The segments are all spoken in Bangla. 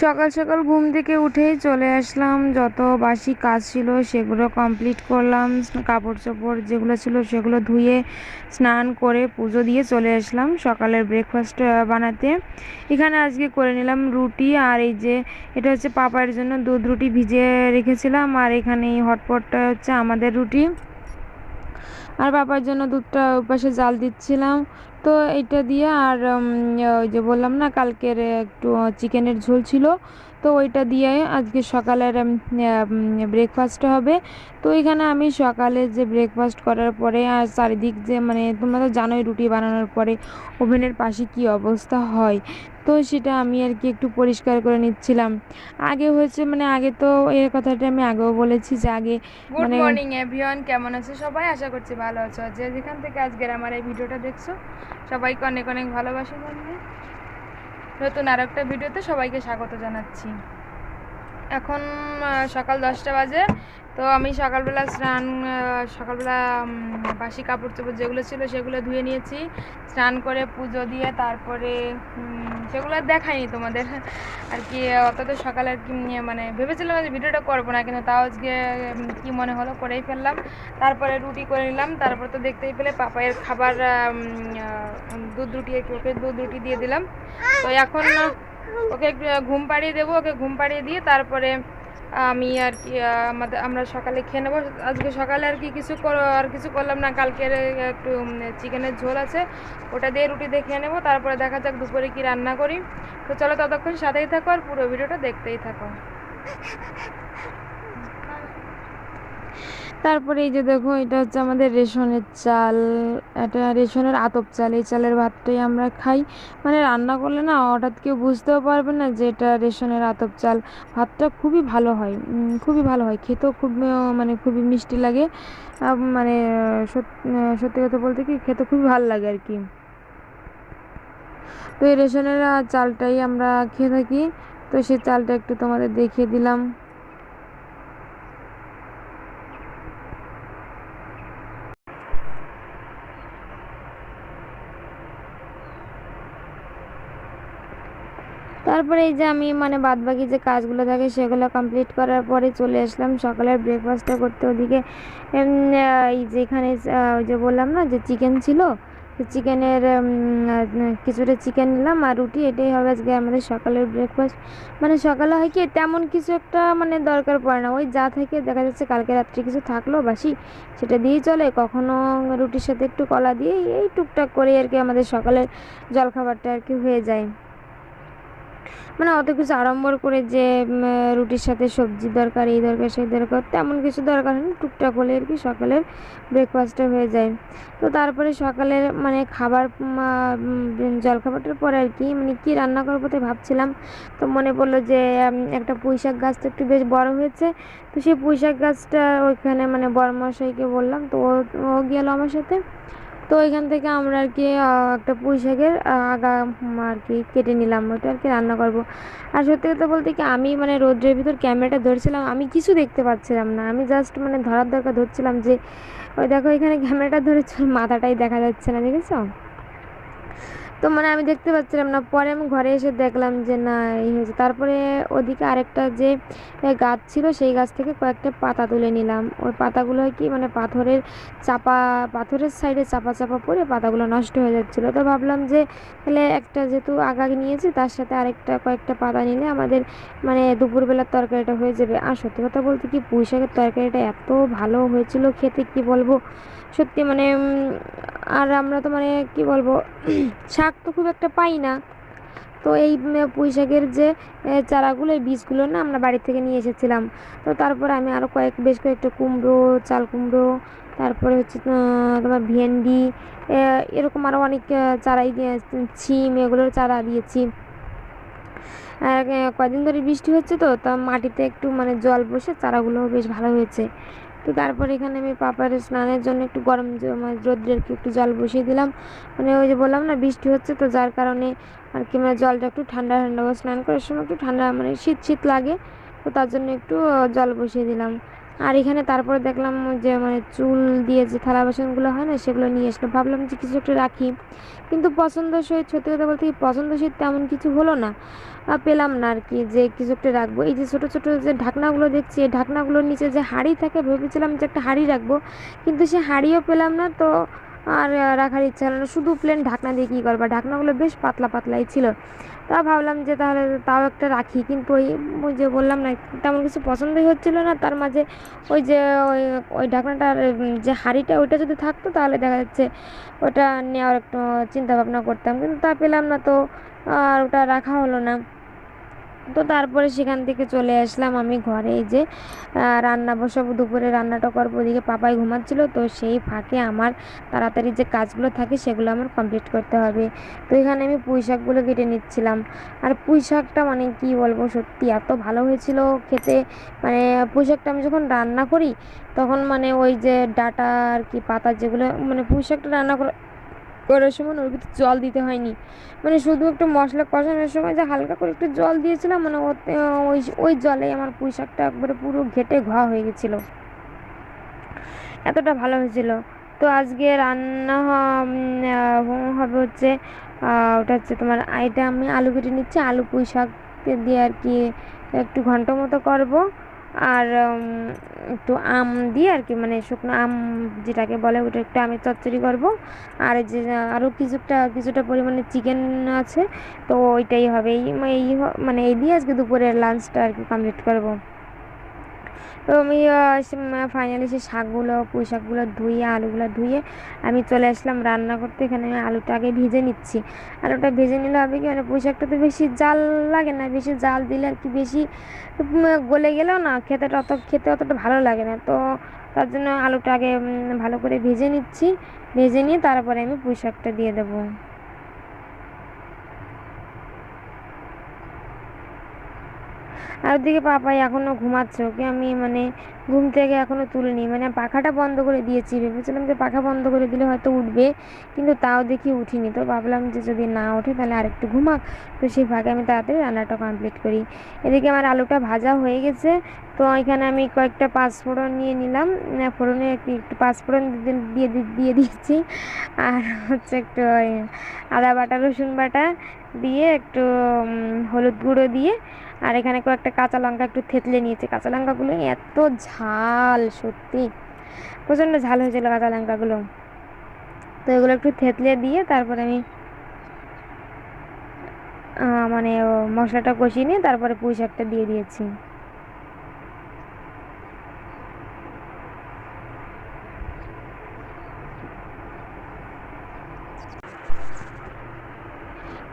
সকাল সকাল ঘুম থেকে উঠেই চলে আসলাম, যত বাসি কাজ ছিল সেগুলো কমপ্লিট করলাম। কাপড় চোপড় যেগুলো ছিল সেগুলো ধুয়ে স্নান করে পুজো দিয়ে চলে আসলাম সকালের ব্রেকফাস্ট বানাতে। এখানে আজকে করে নিলাম রুটি, আর এই যে এটা হচ্ছে পাপার জন্য দুধ রুটি ভিজিয়ে রেখেছিলাম, আর এখানে এই হটপটটা হচ্ছে আমাদের রুটি, আর পাপার জন্য দুধটা ওপাশে জাল দিচ্ছিলাম। তো এটা দিয়ে আর ওই যে বললাম না কালকের একটু চিকেনের ঝোল ছিল, তো ওইটা দিয়ে আজকে সকালের ব্রেকফাস্টটা হবে। তো এখানে আমি সকালে যে ব্রেকফাস্ট করার পরে আর চারিদিক যে মানে তোমরা তো জানোই রুটি বানানোর পরে ওভেনের পাশে কি অবস্থা হয়, তো সেটা আমি আর কি একটু পরিষ্কার করে নিচ্ছিলাম। আগে হয়েছে মানে আগে তো এর কথাটা আমি আগেও বলেছি যে আগে গুড মানে মর্নিং এভরিওয়ান, কেমন আছো সবাই? আশা করছি ভালো আছো। যে যেখান থেকে আজকের আমার এই ভিডিওটা দেখছো সবাইকে অনেক অনেক ভালোবাসা জানিয়ে নতুন আর একটা ভিডিওতে সবাইকে স্বাগত জানাচ্ছি। এখন সকাল 10টা বাজে। তো আমি সকালবেলা বাসি কাপড় চোপড় যেগুলো ছিল সেগুলো ধুয়ে নিয়েছি, স্নান করে পুজো দিয়ে তারপরে সেগুলো আর দেখাইনি তোমাদের আর কি। অত তো সকালে আর কি মানে ভেবেছিলাম যে ভিডিওটা করবো না, কিন্তু তাও আজকে কি মনে হলো করেই ফেললাম। তারপরে রুটি করে নিলাম, তারপর তো দেখতেই পেলে পাপায়ের খাবার দুধ রুটি, ওকে দুধ রুটি দিয়ে দিলাম। তো এখন ওকে ঘুম পাড়িয়ে দেবো, ওকে ঘুম পাড়িয়ে দিয়ে তারপরে আমি আর কি আমরা সকালে খেয়ে নেবো। আজকে সকালে আর কি কিছু করলাম না, কালকের একটু চিকেনের ঝোল আছে, ওটা দিয়ে রুটি দিয়ে খেয়ে নেবো। তারপরে দেখা যাক দুপুরে কি রান্না করি। তো চলো ততক্ষণ সাথেই থাকো আর পুরো ভিডিওটা দেখতেই থাকো। তারপরে এই যে দেখো এটা হচ্ছে আমাদের রেশনের চাল, এটা রেশনের আতপ চাল। এই চালের ভাতটাই আমরা খাই, মানে রান্না করলে না হঠাৎ কেউ বুঝতেও পারবে না যে এটা রেশনের আতপ চাল। ভাতটা খুবই ভালো হয়, খুবই ভালো হয় খেতেও, খুব মানে খুবই মিষ্টি লাগে। মানে সত্যি কথা বলতে কি খেতে খুবই ভালো লাগে আর কি। তো এই রেশনের চালটাই আমরা খেয়ে থাকি। তো সেই চালটা একটু তোমাদের দেখিয়ে দিলাম। তারপরে এই যে আমি মানে বাদবাকি যে কাজগুলো থাকে সেগুলো কমপ্লিট করার পরে চলে আসলাম সকালের ব্রেকফাস্টটা করতে। ওদিকে এই যে এখানে ওই যে বললাম না যে চিকেন ছিল, তো চিকেনের কিছুটা চিকেন নিলাম আর রুটি, এটাই হবে আজকে আমাদের সকালের ব্রেকফাস্ট। মানে সকালে হয় কি তেমন কিছু একটা মানে দরকার পড়ে না, ওই যা থেকে দেখা যাচ্ছে কালকে রাত্রে কিছু থাকলো বাসি সেটা দিয়েই চলে, কখনো রুটির সাথে একটু কলা দিয়ে এই টুকটাক করে আর কি আমাদের সকালের জলখাবারটা আর কি হয়ে যায়। মানে অত কিছু আড়ম্বর করে যে রুটির সাথে সবজি দরকার, এই দরকার সেই দরকার, তেমন কিছু দরকার হয় না, টুকটাক হলে আর কি সকালের ব্রেকফাস্টটা হয়ে যায়। তো তারপরে সকালের মানে খাবার জলখাবারটার পরে আর কি মানে কি রান্না করবো তাই ভাবছিলাম। তো মনে পড়লো যে একটা পুঁইশাক গাছ তো একটু বেশ বড় হয়েছে, তো সেই পুঁইশাক গাছটা ওইখানে মানে বড়মশাইকে বললাম, তো ও গেল আমার সাথে। তো এখান থেকে আমরা আর কি একটা পুঁই শাকের আগা আর কি কেটে নিলাম, ওটা আর কি রান্না করব। আর সত্যি কথা বলতে কি আমি মানে রোদ্রের ভিতর ক্যামেরাটা ধরছিলাম, আমি কিছু দেখতে পাচ্ছিলাম না, আমি জাস্ট মানে ধরার দরকার ধরছিলাম যে ওই দেখো এখানে ক্যামেরাটা ধরেছিল, মাথাটাই দেখা যাচ্ছে না, দেখেছো? তো মানে আমি দেখতে পাচ্ছিলাম না, পরে আমি ঘরে এসে দেখলাম যে না এই হয়েছে। তারপরে ওদিকে আরেকটা যে গাছ ছিল সেই গাছ থেকে কয়েকটা পাতা তুলে নিলাম। ওই পাতাগুলো কি মানে পাথরের সাইডে চাপা চাপা পড়ে পাতাগুলো নষ্ট হয়ে যাচ্ছিলো। তো ভাবলাম যে তাহলে একটা যেহেতু আগা নিয়েছি তার সাথে আরেকটা কয়েকটা পাতা নিলে আমাদের মানে দুপুরবেলার তরকারিটা হয়ে যাবে। আর সত্যি কথা বলতে কি পুঁই শাকের তরকারিটা এত ভালো হয়েছিল খেতে, কি বলবো সত্যি মানে আর আমরা তো মানে কি বলবো শাক তো খুব একটা পাই না। তো এই পুঁই শাকের যে চারাগুলো, এই বীজগুলো না আমরা বাড়ি থেকে নিয়ে এসেছিলাম। তো তারপরে আমি আরও বেশ কয়েকটা কুমড়ো, চাল কুমড়ো, তারপরে হচ্ছে তোমার ভেন্ডি, এরকম আরও অনেক চারাই দিয়ে, ছিম, এগুলোর চারা দিয়েছি। আর কদিন ধরে বৃষ্টি হচ্ছে, তো তা মাটিতে একটু মানে জল বসে চারাগুলো বেশ ভালো হয়েছে। তো তারপর এখানে আমি পাপার স্নানের জন্য একটু গরম মানে রোদ্রের একটু জল বসিয়ে দিলাম। মানে ওই যে বললাম না বৃষ্টি হচ্ছে, তো যার কারণে আর কি মানে জলটা একটু ঠান্ডা ঠান্ডা, স্নান করার সময় একটু ঠান্ডা মানে শীত শীত লাগে, তো তার জন্য একটু জল বসিয়ে দিলাম। আর এখানে তারপরে দেখলাম যে মানে চুল দিয়ে যে থালা বাসনগুলো হয় না সেগুলো নিয়ে আসলো, ভাবলাম যে কিছু একটা রাখি, কিন্তু পছন্দসই, সত্যি কথা বলতে কি পছন্দসই তেমন কিছু হলো না, পেলাম না আর কি যে কিছু একটা রাখবো। এই যে ছোটো ছোটো যে ঢাকনাগুলো দেখছি, এই ঢাকনাগুলোর নিচে যে হাঁড়ি থাকে, ভেবেছিলাম যে একটা হাঁড়ি রাখবো, কিন্তু সে হাঁড়িও পেলাম না। তো আর রাখার ইচ্ছা হলো না, শুধু প্লেন ঢাকনা দিয়ে কী করবা, ঢাকনাগুলো বেশ পাতলা পাতলাই ছিল। তা ভাবলাম যে তাহলে তাও একটা রাখি, কিন্তু ওই যে বললাম না তেমন কিছু পছন্দই হচ্ছিলো না। তার মাঝে ওই যে ওই ওই ঢাকনাটার যে হাঁড়িটা ওইটা যদি থাকতো তাহলে দেখা যাচ্ছে ওটা নেওয়ার একটু চিন্তা ভাবনা করতাম, কিন্তু তা পেলাম না, তো আর ওটা রাখা হলো না। তো তারপরে সেখান থেকে চলে আসলাম আমি ঘরে। এই যে রান্না বসাবো, দুপুরে রান্নাটা করবো, ওদিকে পাপাই ঘুমাচ্ছিল, তো সেই ফাঁকে আমার তাড়াতাড়ি যে কাজগুলো থাকে সেগুলো আমার কমপ্লিট করতে হবে। তো এখানে আমি পুঁই শাকগুলো কেটে নিচ্ছিলাম। আর পুঁই শাকটা মানে কি বলবো, সত্যি এত ভালো হয়েছিল খেতে। মানে পুঁই শাকটা আমি যখন রান্না করি তখন মানে ওই যে ডাটা আর কি পাতা যেগুলো, মানে পুঁই শাকটা রান্না করার সময় ওর ভিতরে জল দিতে হয়নি, মানে শুধু একটু মশলা কষানোর সময় যে হালকা করে একটু জল দিয়েছিলাম, মানে ওতে ওই ওই জলে আমার পুঁই শাকটা একবারে পুরো ঘেটে হয়ে গেছিলো, এতটা ভালো হয়েছিল। তো আজকে রান্না হবে হচ্ছে ওটা হচ্ছে তোমার এটা আমি আলু কেটে নিচ্ছি, আলু পুঁই শাক দিয়ে আর কি একটু ঘন্ট মতো করব। আর একটু আম দিয়ে আর কি, মানে শুকনো আম যেটাকে বলে ওটা একটু আমের চচ্চড়ি করব। আর এই যে আরও কিছুটা পরিমাণে চিকেন আছে, তো ওইটাই হবে। মানে এই দিয়ে আজকে দুপুরের লাঞ্চটা আর কি কমপ্লিট করব। তো আমি ফাইনালি সেই শাকগুলো পুঁই শাকগুলো ধুয়ে আলুগুলো ধুয়ে আমি চলে আসলাম রান্না করতে। এখানে আমি আলুটা আগে ভেজে নিচ্ছি। আলুটা ভেজে নিলে হবে কি, মানে পুঁই শাকটা তো বেশি জাল লাগে না, বেশি জাল দিলে আর কি বেশি গলে গেলেও না খেতে অতটা ভালো লাগে না। তো তার জন্য আলুটা আগে ভালো করে ভেজে নিচ্ছি, ভেজে নিয়ে তারপরে আমি পুঁই শাকটা দিয়ে দেবো। আর ওদিকে পাপাই এখনও ঘুমাচ্ছে, ওকে আমি মানে ঘুম থেকে এখনও তুলিনি, মানে পাখাটা বন্ধ করে দিয়েছি, ভেবেছিলাম যে পাখা বন্ধ করে দিলে হয়তো উঠবে, কিন্তু তাও দেখি উঠিনি। তো ভাবলাম যে যদি না ওঠে তাহলে আরেকটু ঘুমাক, তো সেই ফাঁকে আমি তাড়াতাড়ি রান্নাটা কমপ্লিট করি। এদিকে আমার আলুটা ভাজা হয়ে গেছে। তো এখানে আমি কয়েকটা পাঁচফোড়ন নিয়ে নিলাম, ফোড়নে একটু পাঁচফোড়ন দিয়ে দিয়েছি। আর হচ্ছে একটু ওই আদা বাটা রসুন বাটা দিয়ে একটু হলুদ গুঁড়ো দিয়ে, আর এখানে কয়েকটা কাঁচা লঙ্কা একটু থেতলে নিয়েছি। কাঁচা লঙ্কাগুলো এত ঝাল, সত্যি প্রচণ্ড ঝাল হয়েছিল কাঁচা লঙ্কাগুলো। তো এগুলো একটু থেতলে দিয়ে তারপরে আমি মানে মশলাটা কষিয়ে নিয়ে তারপরে পুঁই শাকটা দিয়ে দিয়েছি।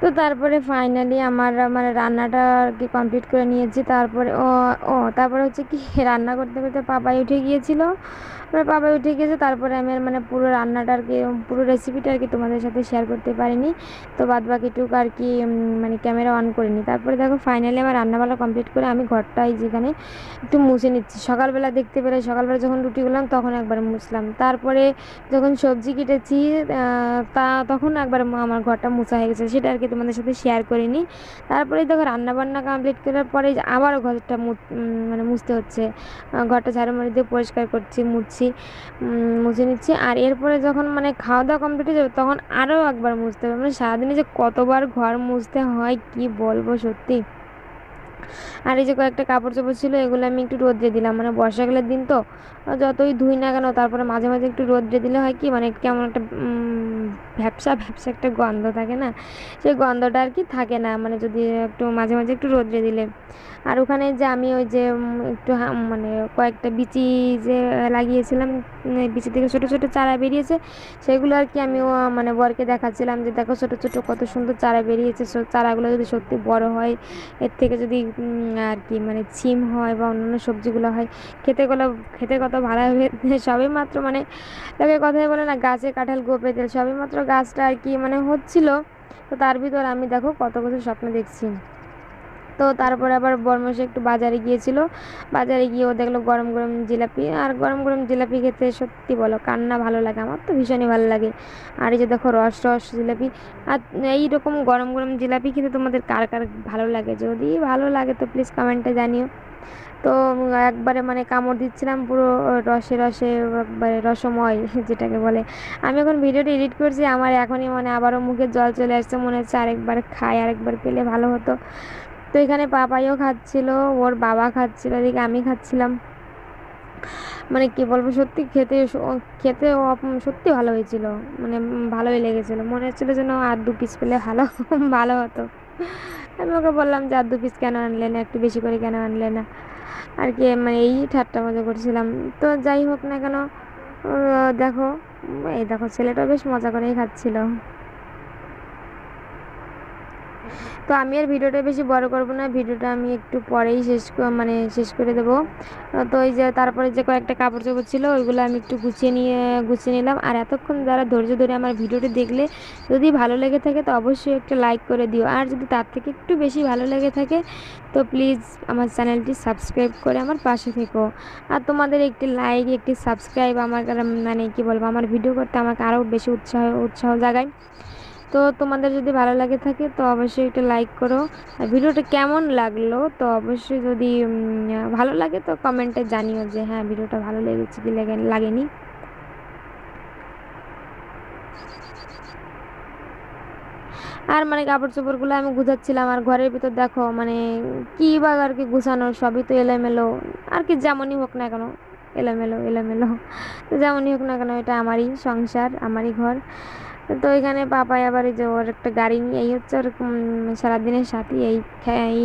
তো তারপরে ফাইনালি আমার মানে রান্নাটা আর কি কমপ্লিট করে নিয়েছি। তারপরে তারপরে হচ্ছে কি রান্না করতে করতে পাপাই উঠে গিয়েছিল, মানে পাপাই উঠে গিয়েছে। তারপরে আমি আর মানে পুরো রান্নাটা আর কি পুরো রেসিপিটা আর কি তোমাদের সাথে শেয়ার করতে পারিনি, তো বাদ বাকিটুক আর কি মানে ক্যামেরা অন করিনি। তারপরে দেখো ফাইনালি আমার রান্নাবান্না কমপ্লিট করে আমি ঘরটাই যেখানে একটু মুছে নিচ্ছি। সকালবেলা দেখতে পেলে সকালবেলা যখন রুটি করলাম তখন একবার মুছলাম, তারপরে যখন সবজি কেটেছি তখন একবার আমার ঘরটা মুছা হয়ে গেছে, সেটা আর কি তোমাদের সাথে শেয়ার করিনি। তারপরে দেখো রান্নাবান্না কমপ্লিট করার পরে আবারও ঘরটা মানে মুছতে হচ্ছে, ঘরটা ঝাড়ু মারি দিয়ে পরিষ্কার করছি, মুছে নিচ্ছি। আর এরপরে যখন মানে খাওয়া দাওয়া কমপ্লিট হয়ে যাবে তখন আরও একবার মুছতে হবে, মানে সারাদিনে যে কতবার ঘর মুছতে হয় কি বলবো সত্যি। আর এই যে কয়েকটা কাপড় চোপড় ছিল এগুলো আমি একটু রোদ্রে দিলাম, মানে বর্ষাকালের দিন তো যতই ধুই না কেন তারপরে মাঝে মাঝে একটু রোদ্রে দিলে হয় কি, মানে কেমন একটা ভ্যাপসা ভ্যাপসা একটা গন্ধ থাকে না, সেই গন্ধটা আর কি থাকে না, মানে যদি একটু মাঝে মাঝে একটু রোদ্রে দিলে। আর ওখানে যে আমি ওই যে একটু মানে কয়েকটা বিচি যে লাগিয়েছিলাম, বিচি থেকে ছোটো ছোটো চারা বেরিয়েছে, সেগুলো আর কি আমি মানে বরকে দেখাচ্ছিলাম যে দেখো ছোটো ছোটো কত সুন্দর চারা বেরিয়েছে। চারাগুলো যদি সত্যি বড় হয়, এর থেকে যদি আর কি মানে সিম হয় বা অন্যান্য সবজিগুলো হয়, খেতে কত ভালো হবে। সবে মাত্র মানে লোকে কথাই বলে না গাছে কাঁঠাল গোপে তেল, সবে মাত্র গাছটা আর কি মানে হচ্ছিল, তো তার ভিতর আমি দেখো কত কিছু স্বপ্ন দেখছি। তো তারপরে আবার বর্মশাই একটু বাজারে গিয়েছিল, বাজারে গিয়ে ও দেখলো গরম গরম জিলাপি, আর গরম গরম জিলাপি খেতে সত্যি বলো কার না ভালো লাগে, আমার তো ভীষণই ভালো লাগে। আর এই যে দেখো রস রস জিলাপি, আর এইরকম গরম গরম জিলাপি খেতে তোমাদের কার কার ভালো লাগে, যদি ভালো লাগে তো প্লিজ কমেন্টে জানিও। তো একবারে মানে কামড় দিচ্ছিলাম পুরো রসে রসে, একবারে রসময় যেটাকে বলে। আমি এখন ভিডিওটা এডিট করছি, আমার এখনই মানে আবারও মুখে জল চলে আসছে, মনে হচ্ছে আরেকবার খাই, আরেকবার পেলে ভালো হতো। তো এখানে পাপাইও খাচ্ছিল, ওর বাবা খাচ্ছিল, এদিকে আমি খাচ্ছিলাম। মানে কি বলবো, সত্যি খেতে সত্যি ভালো হয়েছিল, মানে ভালোই লেগেছিল, মনে হচ্ছিল যেন আর 2 পিস পেলে ভালো ভালো হতো। আমি ওকে বললাম যে আর 2 পিস কেন আনলে না, একটু বেশি করে কেন আনলে না আর কি, মানে এই ঠাট্টা মজা করছিলাম। তো যাই হোক না কেন, দেখো, এই দেখো ছেলেটা বেশ মজা করেই খাচ্ছিল। তো আমি আর ভিডিওটা বেশি বড় করব না, ভিডিওটা আমি একটু পরেই মানে শেষ করে দেবো। তো এই যে তারপরে যে কয়েকটা কাপড় চোপড় ছিল ওইগুলো আমি একটু গুছিয়ে নিলাম। আর এতক্ষণ যারা ধৈর্য ধরে আমার ভিডিওটি দেখলে, যদি ভালো লেগে থাকে তো অবশ্যই একটা লাইক করে দিও, আর যদি তার থেকে একটু বেশি ভালো লেগে থাকে তো প্লিজ আমার চ্যানেলটি সাবস্ক্রাইব করে আমার পাশে থেকো। আর তোমাদের একটি লাইক, একটি সাবস্ক্রাইব আমার মানে কি বলবো, আমার ভিডিও করতে আমাকে আরও বেশি উৎসাহ জাগায়। তো তোমাদের যদি ভালো লাগে থাকে তো অবশ্যই একটা লাইক করো। আর ভিডিওটা কেমন লাগলো তো অবশ্যই যদি ভালো লাগে তো কমেন্টে জানিও যে হ্যাঁ ভিডিওটা ভালো লেগেছে কি লাগেনি। আর মানে কাপড় চোপড়গুলো আমি গুছাচ্ছিলাম, আর ঘরের ভিতর দেখো মানে কি বা আর কি গুছানো, সবই তো এলোমেলো আর কি, যেমনই হোক না কেন এলোমেলো এলোমেলো। তো যেমনই হোক না কেন এটা আমারই সংসার, আমারই ঘর। তো এখানে পাপাই আবার এই যে ওর একটা গাড়ি নিয়ে, এই হচ্ছে ওর সারাদিনের সাথী,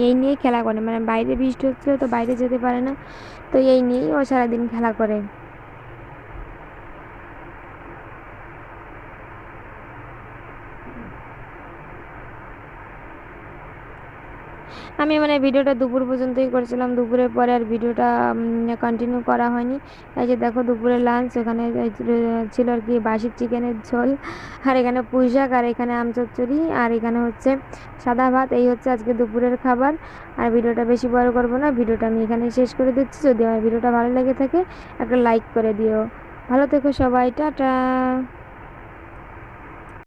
এই নিয়েই খেলা করে, মানে বাইরে বৃষ্টি হচ্ছিলো তো বাইরে যেতে পারে না, তো এই নিয়েই ও সারাদিন খেলা করে। আমি মানে ভিডিওটা দুপুর পর্যন্তই করেছিলাম, দুপুরের পরে আর ভিডিওটা কন্টিনিউ করা হয়নি। এই যে দেখো দুপুরের লাঞ্চ, ওখানে ছিল আর কি বাসি চিকেনের ঝোল, আর এখানে পুঁই শাক, আর এখানে আম চচ্চড়ি, আর এখানে হচ্ছে সাদা ভাত। এই হচ্ছে আজকে দুপুরের খাবার। আর ভিডিওটা বেশি বড় করবো না, ভিডিওটা আমি এখানে শেষ করে দিচ্ছি। যদি আমার ভিডিওটা ভালো লেগে থাকে একটা লাইক করে দিও। ভালো থেকো সবাই, টাটা।